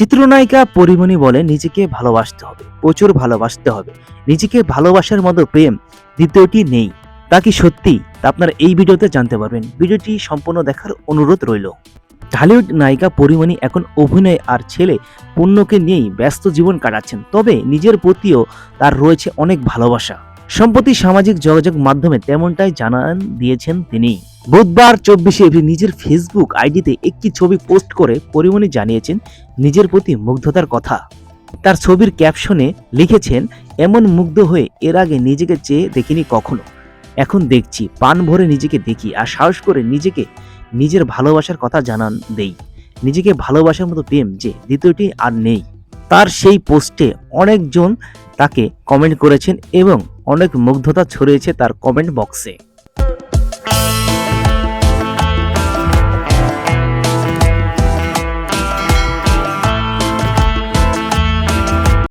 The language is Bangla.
চিত্রনায়িকা পরিমণি বলে নিজেকে ভালোবাসতে হবে, প্রচুর ভালোবাসতে হবে। নিজেকে ভালোবাসার মতো প্রেম দ্বিতীয়টি নেই। তা কি সত্যি? তা আপনারা এই ভিডিওতে জানতে পারবেন। ভিডিওটি সম্পূর্ণ দেখার অনুরোধ রইল। ঢালিউড নায়িকা পরিমণি এখন অভিনয় আর ছেলে পুণ্যকে নিয়েই ব্যস্ত জীবন কাটাচ্ছেন, তবে নিজের প্রতিও তার রয়েছে অনেক ভালোবাসা। সম্প্রতি সামাজিক যোগাযোগ মাধ্যমে তেমনটাই জানান দিয়েছেন তিনি। বুধবার 24শে এপ্রিল নিজের ফেসবুক আইডিতে একটি ছবি পোস্ট করে পরিমণি জানিয়েছেন নিজের প্রতি মুগ্ধতার কথা। তার ছবির ক্যাপশনে লিখেছেন, এমন মুগ্ধ হয়ে এর আগে নিজেকে চেয়ে দেখিনি কখনো। এখন দেখছি, প্রাণ ভরে নিজেকে দেখি আর সাহস করে নিজেকে নিজের ভালোবাসার কথা জানান দেই। নিজেকে ভালোবাসার মতো প্রেম যে দ্বিতীয়টি আর নেই। তার সেই পোস্টে অনেকজন তাকে কমেন্ট করেছেন এবং অনেক মুগ্ধতা ছড়িয়েছে তার কমেন্ট বক্সে।